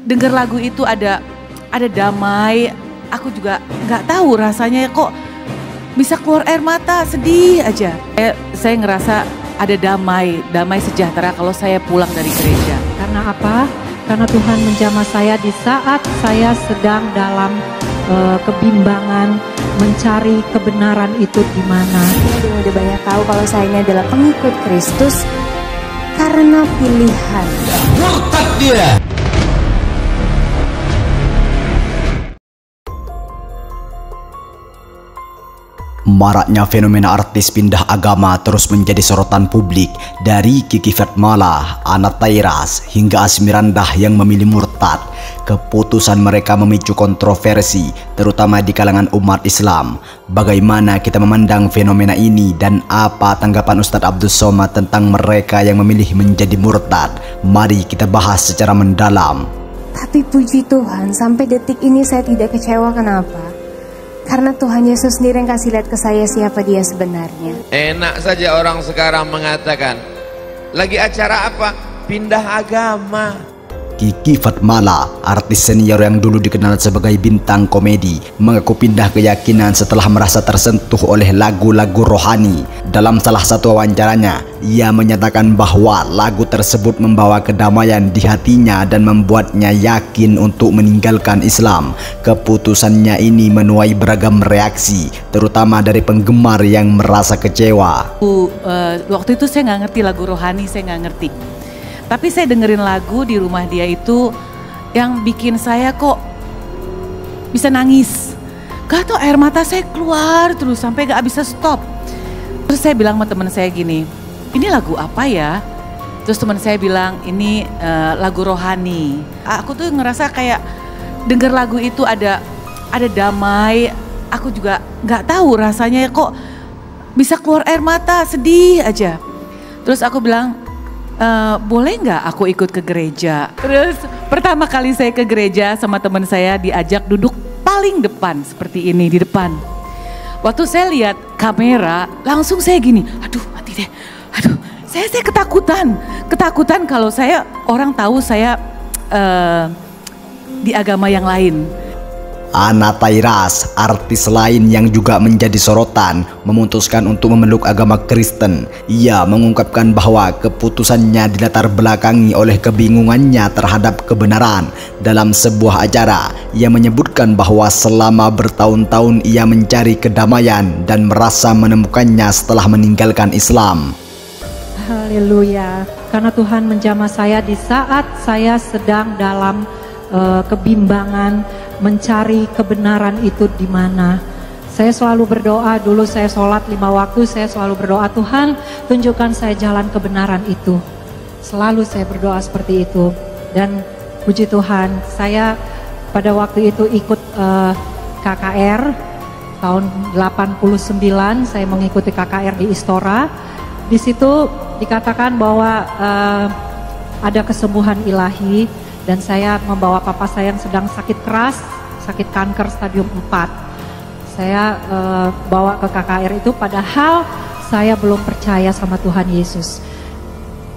dengar lagu itu ada damai. Aku juga nggak tahu rasanya kok bisa keluar air mata, sedih aja. Saya ngerasa ada damai sejahtera kalau saya pulang dari gereja. Karena apa? Karena Tuhan menjamah saya di saat saya sedang dalam kebimbangan mencari kebenaran itu di mana. Dia udah banyak tahu kalau saya ini adalah pengikut Kristus karena pilihan. Murtad dia. Maraknya fenomena artis pindah agama terus menjadi sorotan publik, dari Kiki Fatmala, Anna Tairas, hingga Asmirandah yang memilih murtad. Keputusan mereka memicu kontroversi, terutama di kalangan umat Islam. Bagaimana kita memandang fenomena ini dan apa tanggapan Ustadz Abdul Somad tentang mereka yang memilih menjadi murtad? Mari kita bahas secara mendalam. Tapi puji Tuhan, sampai detik ini saya tidak kecewa. Kenapa? Karena Tuhan Yesus sendiri yang kasih lihat ke saya siapa dia sebenarnya. Enak saja orang sekarang mengatakan, lagi acara apa? Pindah agama. Kiki Fatmala, artis senior yang dulu dikenal sebagai bintang komedi, mengaku pindah keyakinan setelah merasa tersentuh oleh lagu-lagu rohani. Dalam salah satu wawancaranya, ia menyatakan bahwa lagu tersebut membawa kedamaian di hatinya dan membuatnya yakin untuk meninggalkan Islam. Keputusannya ini menuai beragam reaksi, terutama dari penggemar yang merasa kecewa. Waktu itu saya nggak ngerti lagu rohani, saya nggak ngerti. Tapi saya dengerin lagu di rumah dia itu yang bikin saya kok bisa nangis. Gak tau, air mata saya keluar terus sampai gak bisa stop. Terus saya bilang sama teman saya gini, ini lagu apa ya? Terus teman saya bilang, ini lagu rohani. Aku tuh ngerasa kayak denger lagu itu ada damai. Aku juga gak tahu rasanya kok bisa keluar air mata, sedih aja. Terus aku bilang, boleh nggak aku ikut ke gereja? Terus pertama kali saya ke gereja sama teman saya diajak duduk paling depan seperti ini di depan. Waktu saya lihat kamera langsung saya gini, aduh mati deh, aduh saya ketakutan kalau saya orang tahu saya di agama yang lain. Anna Tairas, artis lain yang juga menjadi sorotan, memutuskan untuk memeluk agama Kristen. Ia mengungkapkan bahwa keputusannya dilatar belakangi oleh kebingungannya terhadap kebenaran. Dalam sebuah acara, ia menyebutkan bahwa selama bertahun-tahun ia mencari kedamaian dan merasa menemukannya setelah meninggalkan Islam. Haleluya, karena Tuhan menjamah saya di saat saya sedang dalam kebimbangan mencari kebenaran itu di mana. Saya selalu berdoa, dulu saya sholat 5 waktu, saya selalu berdoa, Tuhan tunjukkan saya jalan kebenaran itu. Selalu saya berdoa seperti itu. Dan puji Tuhan, saya pada waktu itu ikut KKR tahun 89, saya mengikuti KKR di Istora. Di situ dikatakan bahwa ada kesembuhan ilahi. Dan saya membawa papa saya yang sedang sakit keras, sakit kanker stadium 4. Saya bawa ke KKR itu padahal saya belum percaya sama Tuhan Yesus.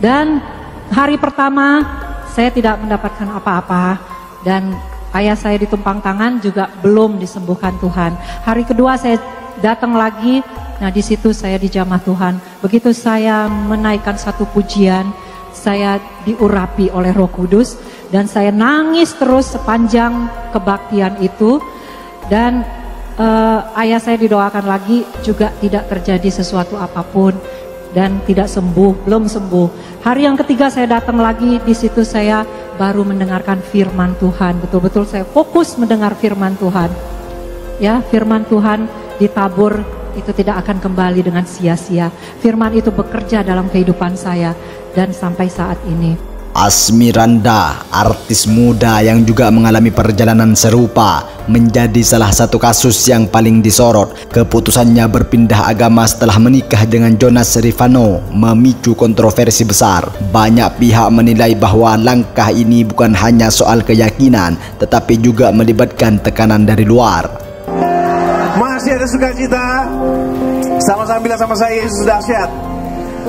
Dan hari pertama saya tidak mendapatkan apa-apa. Dan ayah saya ditumpang tangan juga belum disembuhkan Tuhan. Hari kedua saya datang lagi, nah di situ saya dijamah Tuhan. Begitu saya menaikkan satu pujian, saya diurapi oleh Roh Kudus. Dan saya nangis terus sepanjang kebaktian itu. Dan ayah saya didoakan lagi juga tidak terjadi sesuatu apapun. Dan tidak sembuh, belum sembuh. Hari yang ketiga saya datang lagi, di situ saya baru mendengarkan firman Tuhan. Betul-betul saya fokus mendengar firman Tuhan. Ya, firman Tuhan ditabur itu tidak akan kembali dengan sia-sia. Firman itu bekerja dalam kehidupan saya. Dan sampai saat ini. Asmirandah, artis muda yang juga mengalami perjalanan serupa, menjadi salah satu kasus yang paling disorot. Keputusannya berpindah agama setelah menikah dengan Jonas Rifano memicu kontroversi besar. Banyak pihak menilai bahwa langkah ini bukan hanya soal keyakinan, tetapi juga melibatkan tekanan dari luar. Masih ada sukacita? Sama-sama bilang sama saya, Yesus dahsyat.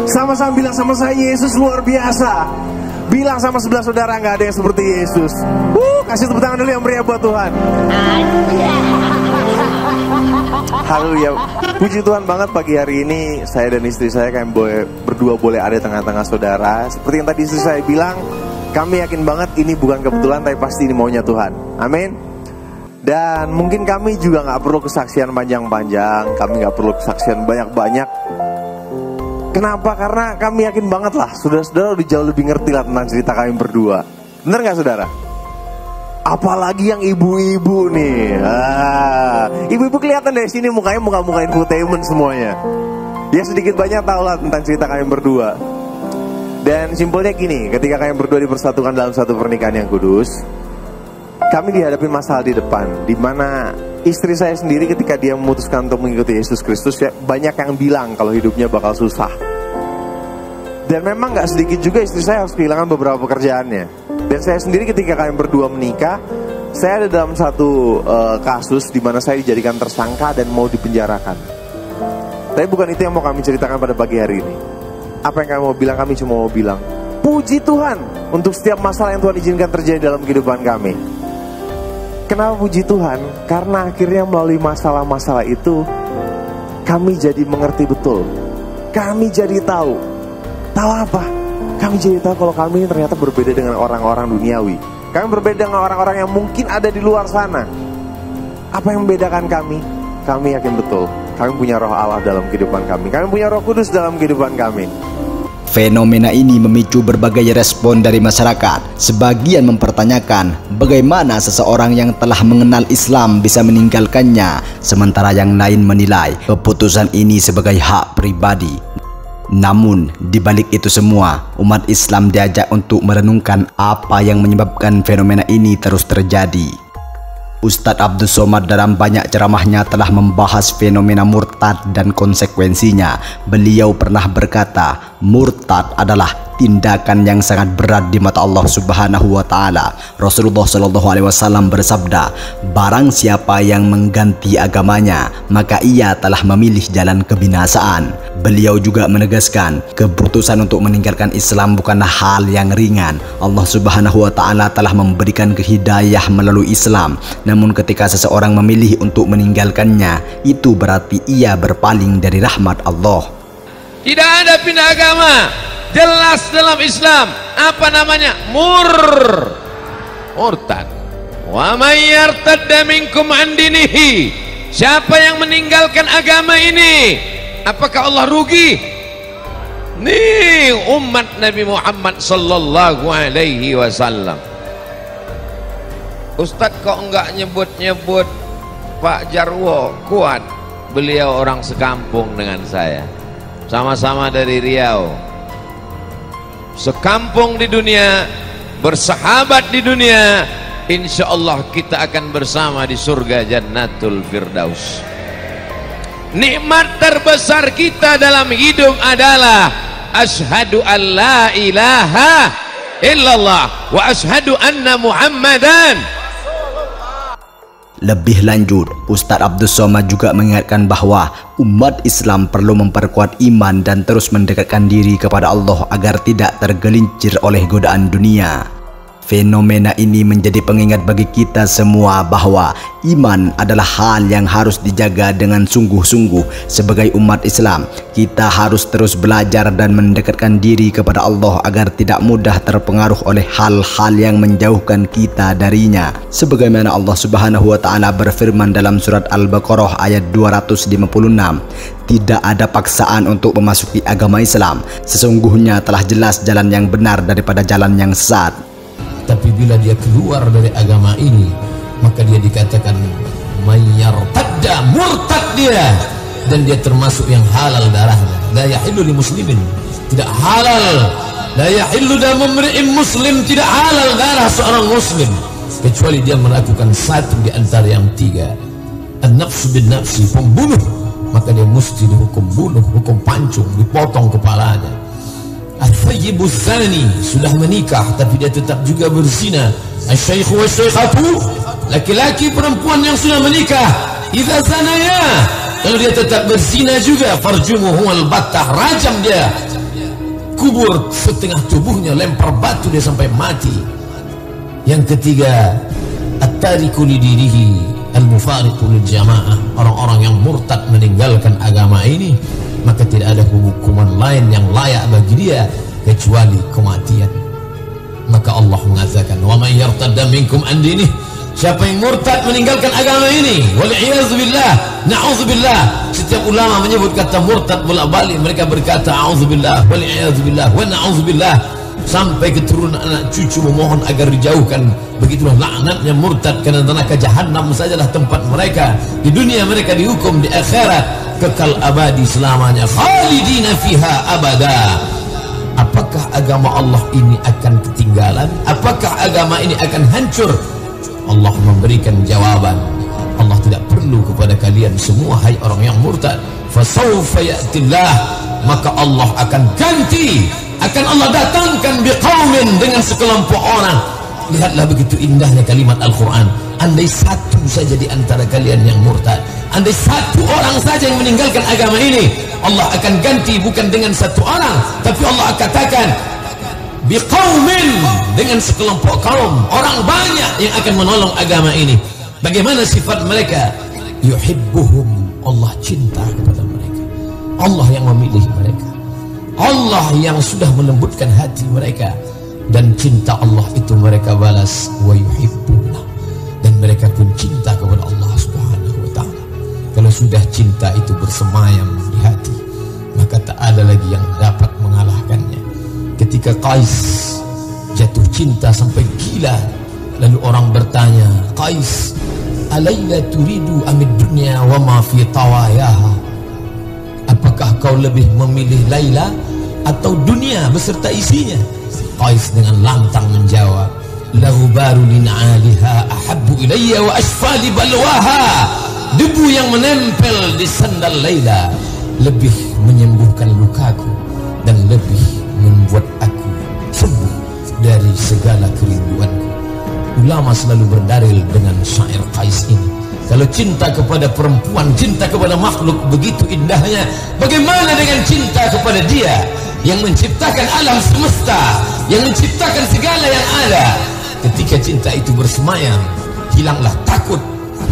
Sama-sama bilang sama saya, Yesus luar biasa. Bilang sama sebelah saudara, nggak ada yang seperti Yesus. Kasih tepuk tangan dulu yang meriah buat Tuhan. Haleluya. Puji Tuhan banget pagi hari ini saya dan istri saya berdua boleh ada di tengah-tengah saudara. Seperti yang tadi istri saya bilang, kami yakin banget ini bukan kebetulan, tapi pasti ini maunya Tuhan. Amin. Dan mungkin kami juga nggak perlu kesaksian panjang-panjang, kami nggak perlu kesaksian banyak-banyak. Kenapa? Karena kami yakin banget lah, saudara-saudara udah jauh lebih ngerti lah tentang cerita kami berdua. Bener nggak saudara? Apalagi yang ibu-ibu nih. Ibu-ibu kelihatan dari sini mukanya muka-muka infotainment semuanya. Ya sedikit banyak tahu lah tentang cerita kami berdua. Dan simpelnya gini, ketika kami berdua dipersatukan dalam satu pernikahan yang kudus, kami dihadapi masalah di depan, di mana istri saya sendiri ketika dia memutuskan untuk mengikuti Yesus Kristus, ya, banyak yang bilang kalau hidupnya bakal susah. Dan memang gak sedikit juga istri saya harus kehilangan beberapa pekerjaannya. Dan saya sendiri ketika kami berdua menikah, saya ada dalam satu kasus di mana saya dijadikan tersangka dan mau dipenjarakan. Tapi bukan itu yang mau kami ceritakan pada pagi hari ini. Apa yang kami mau bilang, kami cuma mau bilang, puji Tuhan untuk setiap masalah yang Tuhan izinkan terjadi dalam kehidupan kami. Kenapa puji Tuhan? Karena akhirnya melalui masalah-masalah itu, kami jadi mengerti betul. Kami jadi tahu apa? Kami jadi tahu kalau kami ini ternyata berbeda dengan orang-orang duniawi. Kami berbeda dengan orang-orang yang mungkin ada di luar sana. Apa yang membedakan kami? Kami yakin betul, kami punya roh Allah dalam kehidupan kami. Kami punya Roh Kudus dalam kehidupan kami. Fenomena ini memicu berbagai respon dari masyarakat. Sebagian mempertanyakan bagaimana seseorang yang telah mengenal Islam bisa meninggalkannya, sementara yang lain menilai keputusan ini sebagai hak pribadi. Namun, di balik itu semua, umat Islam diajak untuk merenungkan apa yang menyebabkan fenomena ini terus terjadi. Ustadz Abdus Somad dalam banyak ceramahnya telah membahas fenomena murtad dan konsekuensinya. Beliau pernah berkata, murtad adalah tindakan yang sangat berat di mata Allah Subhanahu wa taala. Rasulullah Shallallahu alaihi wasallam bersabda, barang siapa yang mengganti agamanya, maka ia telah memilih jalan kebinasaan. Beliau juga menegaskan, keputusan untuk meninggalkan Islam bukanlah hal yang ringan. Allah Subhanahu wa taala telah memberikan hidayah melalui Islam. Namun ketika seseorang memilih untuk meninggalkannya, itu berarti ia berpaling dari rahmat Allah. Tidak ada pindah agama. Jelas dalam Islam apa namanya? Murtad. Wa may yartadda minkum an dinihi. Siapa yang meninggalkan agama ini, apakah Allah rugi? Nih umat Nabi Muhammad sallallahu alaihi wasallam. Ustadz kok enggak nyebut-nyebut Pak Jarwo Kuat? Beliau orang sekampung dengan saya. Sama-sama dari Riau. Sekampung di dunia, bersahabat di dunia. Insya Allah kita akan bersama di surga Jannatul Firdaus. Nikmat terbesar kita dalam hidup adalah asyhadu an la ilaha illallah wa asyhadu anna Muhammadan. Lebih lanjut, Ustadz Abdus Somad juga mengingatkan bahwa umat Islam perlu memperkuat iman dan terus mendekatkan diri kepada Allah agar tidak tergelincir oleh godaan dunia. Fenomena ini menjadi pengingat bagi kita semua bahwa iman adalah hal yang harus dijaga dengan sungguh-sungguh. Sebagai umat Islam, kita harus terus belajar dan mendekatkan diri kepada Allah agar tidak mudah terpengaruh oleh hal-hal yang menjauhkan kita darinya. Sebagaimana Allah Subhanahu wa taala berfirman dalam surat Al-Baqarah ayat 256, tidak ada paksaan untuk memasuki agama Islam. Sesungguhnya telah jelas jalan yang benar daripada jalan yang sesat. Tapi bila dia keluar dari agama ini, maka dia dikatakan mayyartadda, murtad dia, dan dia termasuk yang halal darahnya. La yahillu li muslimin, tidak halal. La yahillu damu imri'in muslim, tidak halal darah seorang muslim kecuali dia melakukan satu di antara yang tiga. An-nafsu bin nafsi, pembunuh, maka dia mesti dihukum bunuh, hukum pancung, dipotong kepalanya. Al-Thayyibuz Zani, sudah menikah tapi dia tetap juga berzina. Al-Syaikhu wa Syaikhatu, laki-laki perempuan yang sudah menikah, idza zanaya, kalau dia tetap berzina juga, farjumuhu al-battah, rajam dia. kubur setengah tubuhnya, lempar batu dia sampai mati. Yang ketiga, at-tariku lidinihi al-mufariqu lil jamaah, orang-orang yang murtad meninggalkan agama ini, maka tidak ada hukuman lain yang layak bagi dia kecuali kematian. Maka Allah mengatakan, wa may yartadda minkum an dinih, siapa yang murtad meninggalkan agama ini, wal'iyadzubillah, na'udzubillah. Setiap ulama menyebut kata murtad bolak-balik, mereka berkata a'udzubillah, wal'iyadzubillah, wa na'udzubillah, sampai keturunan anak cucu memohon agar dijauhkan. Begitulah laknatnya murtad, karena neraka jahanam sajalah tempat mereka. Di dunia mereka dihukum, di akhirat kekal abadi selamanya, khalidina fiha abada. Apakah agama Allah ini akan ketinggalan? Apakah agama ini akan hancur? Allah memberikan jawaban. Allah tidak perlu kepada kalian semua, hai orang yang murtad. Fasawfa ya'tillah, maka Allah akan ganti, akan Allah datangkan biqaumin, dengan sekelompok orang. Lihatlah begitu indahnya kalimat Al-Quran. Andai satu saja di antara kalian yang murtad, andai satu orang saja yang meninggalkan agama ini, Allah akan ganti bukan dengan satu orang, tapi Allah katakan biqaumin, dengan sekelompok kaum, orang banyak yang akan menolong agama ini. Bagaimana sifat mereka? Yuhibbuhum, Allah cinta kepada mereka. Allah yang memilih mereka, Allah yang sudah melembutkan hati mereka, dan cinta Allah itu mereka balas, wa yuhibbuna, dan mereka pun cinta kepada Allah Subhanahu wa ta'ala. Kalau sudah cinta itu bersemayam di hati, maka tak ada lagi yang dapat mengalahkannya. Ketika Qais jatuh cinta sampai gila, lalu orang bertanya, Qais, alayla turidu amid dunya wa ma fi tawayaha, apakah kau lebih memilih Laila atau dunia beserta isinya? Qais dengan lantang menjawab, lahubaru lin'aliha ahabbu ilayya wa asfali balwaha, debu yang menempel di sandal Laila lebih menyembuhkan lukaku dan lebih membuat aku sembuh dari segala kerinduanku. Ulama selalu berdalil dengan syair Qais ini. Kalau cinta kepada perempuan, cinta kepada makhluk begitu indahnya, bagaimana dengan cinta kepada Dia yang menciptakan alam semesta, yang menciptakan segala yang ada? Ketika cinta itu bersemayam, hilanglah takut,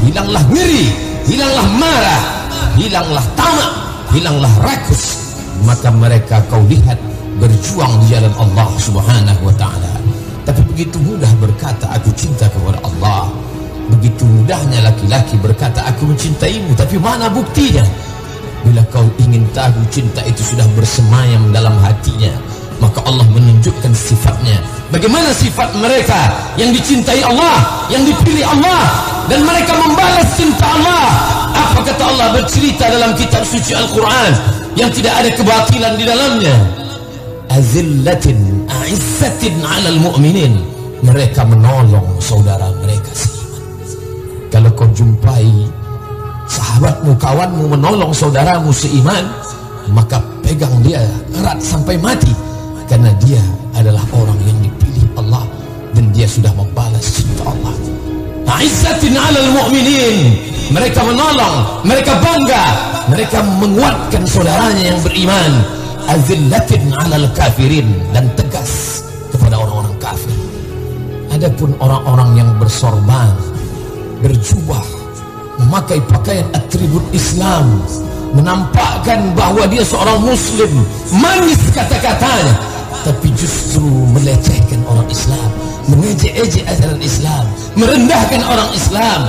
hilanglah ngeri, hilanglah marah, hilanglah tamak, hilanglah rakus. Maka mereka kau lihat berjuang di jalan Allah Subhanahu wa ta'ala. Tapi begitu mudah berkata aku cinta kepada Allah, begitu mudahnya laki-laki berkata aku mencintaimu, tapi mana buktinya? Bila kau ingin tahu cinta itu sudah bersemayam dalam hatinya, maka Allah menunjukkan sifatnya. Bagaimana sifat mereka yang dicintai Allah, yang dipilih Allah, dan mereka membalas cinta Allah? Apa kata Allah bercerita dalam kitab suci Al-Quran yang tidak ada kebatilan di dalamnya? Azillatin a'izzatin 'alal mu'minin, mereka menolong saudara mereka seiman. Kalau kau jumpai sahabatmu, kawanmu menolong saudaramu seiman, maka pegang dia erat sampai mati, karena dia adalah orang yang dipilih Allah dan dia sudah membalas cinta Allah. A'izzatin 'alal mu'minin, mereka menolong, mereka bangga, mereka menguatkan saudaranya yang beriman. Azillatin 'alal kafirin, dan tegas kepada orang-orang kafir. Adapun orang-orang yang bersorban, berjubah, memakai pakaian atribut Islam, menampakkan bahwa dia seorang muslim, manis kata-katanya, tapi justru melecehkan orang Islam, mengejek-ejek ajaran Islam, merendahkan orang Islam,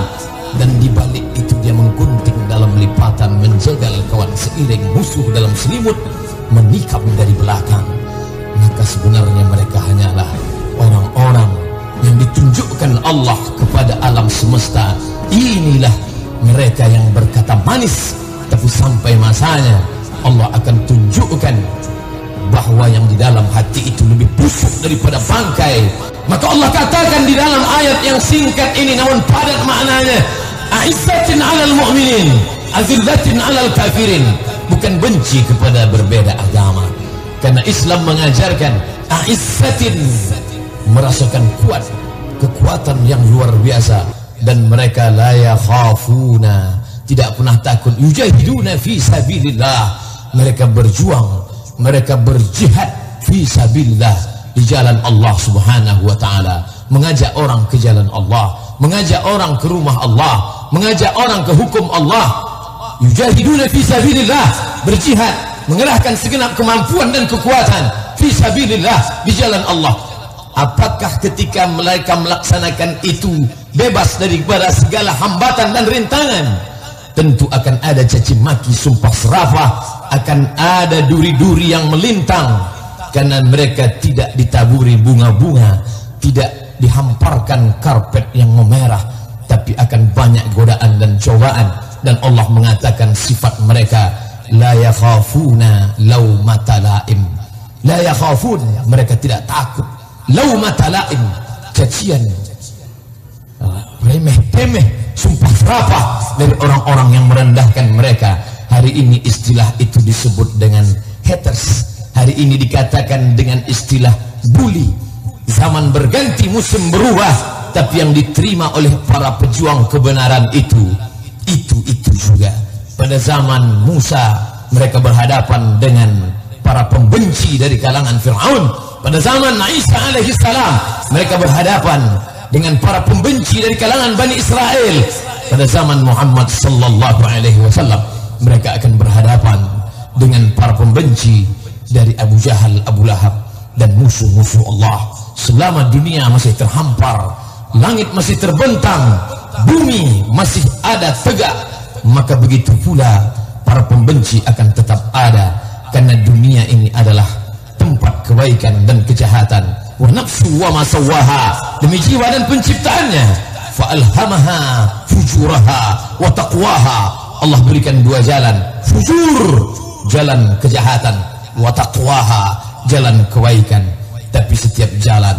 dan dibalik itu dia menggunting dalam lipatan, menjegal kawan seiring, musuh dalam selimut, menikam dari belakang. Maka sebenarnya mereka hanyalah orang-orang yang ditunjukkan Allah kepada alam semesta. Inilah mereka yang berkata manis, tapi sampai masanya Allah akan tunjukkan bahwa yang di dalam hati itu lebih busuk daripada bangkai. Maka Allah katakan di dalam ayat yang singkat ini namun padat maknanya, a'izzatin 'alal mu'minin, azillatin 'alal kafirin. Bukan benci kepada berbeda agama, karena Islam mengajarkan a'izzatin, merasakan kuat, kekuatan yang luar biasa, dan mereka la yakhafuna, tidak pernah takut, yujahiduna fi sabilillah, mereka berjuang, mereka berjihad fi sabilillah, di jalan Allah Subhanahu wa taala, mengajak orang ke jalan Allah, mengajak orang ke rumah Allah, mengajak orang ke hukum Allah. Yujahiduna fi sabilillah, berjihad, mengerahkan segenap kemampuan dan kekuatan fi sabilillah, di jalan Allah. Apakah ketika mereka melaksanakan itu bebas daripada segala hambatan dan rintangan? Tentu akan ada caci maki, sumpah serapah, akan ada duri-duri yang melintang, karena mereka tidak ditaburi bunga-bunga, tidak dihamparkan karpet yang memerah, tapi akan banyak godaan dan cobaan. Dan Allah mengatakan sifat mereka, la yakhafuna laumata laim. La yakhafun, mereka tidak takut laumata laim, cacian, remeh-temeh, sumpah serapah dari orang-orang yang merendahkan mereka. Hari ini istilah itu disebut dengan haters. Hari ini dikatakan dengan istilah bully. Zaman berganti, musim berubah, tapi yang diterima oleh para pejuang kebenaran itu juga. Pada zaman Musa, mereka berhadapan dengan para pembenci dari kalangan Fir'aun. Pada zaman Isa alaihi salam, mereka berhadapan dengan para pembenci dari kalangan Bani Israel. Pada zaman Muhammad sallallahu alaihi wasallam, mereka akan berhadapan dengan para pembenci dari Abu Jahal, Abu Lahab, dan musuh-musuh Allah. Selama dunia masih terhampar, langit masih terbentang, bumi masih ada tegak, maka begitu pula para pembenci akan tetap ada, karena dunia ini adalah tempat kebaikan dan kejahatan. Wa nafsu wa ma sawaha, demi jiwa dan penciptaannya. Fa alhamaha fujuraha wa taqwaha, Allah berikan dua jalan, fujur, jalan kejahatan, wa taqwaha, jalan kebaikan. Tapi setiap jalan,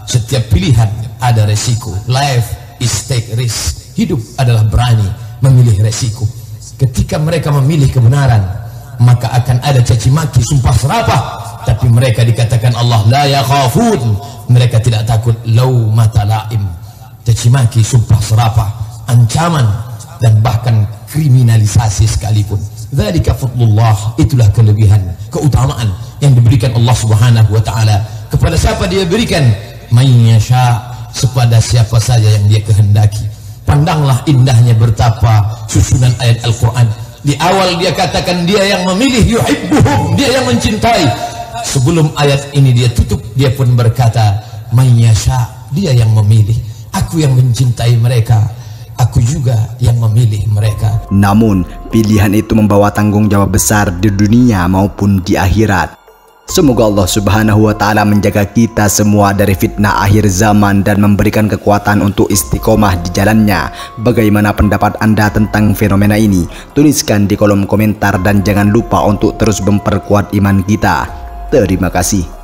setiap pilihan ada resiko. Life is take risk. Hidup adalah berani memilih resiko. Ketika mereka memilih kebenaran, maka akan ada caci maki, sumpah serapah, tapi mereka dikatakan Allah la yakhafun, mereka tidak takut laumata laim, caci maki, sumpah serapah, ancaman, dan bahkan kriminalisasi sekalipun. Dzalika fadlullah, itulah kelebihan, keutamaan yang diberikan Allah Subhanahu wa taala. Kepada siapa dia berikan? May yasha, kepada siapa saja yang dia kehendaki. Pandanglah indahnya bertapa susunan ayat Al-Quran. Di awal dia katakan dia yang memilih, yuhibbuhum, dia yang mencintai. Sebelum ayat ini dia tutup, dia pun berkata, may yasha, dia yang memilih. Aku yang mencintai mereka, aku juga yang memilih mereka. Namun, pilihan itu membawa tanggung jawab besar di dunia maupun di akhirat. Semoga Allah Subhanahu wa ta'ala menjaga kita semua dari fitnah akhir zaman dan memberikan kekuatan untuk istiqomah di jalannya. Bagaimana pendapat Anda tentang fenomena ini? Tuliskan di kolom komentar dan jangan lupa untuk terus memperkuat iman kita. Terima kasih.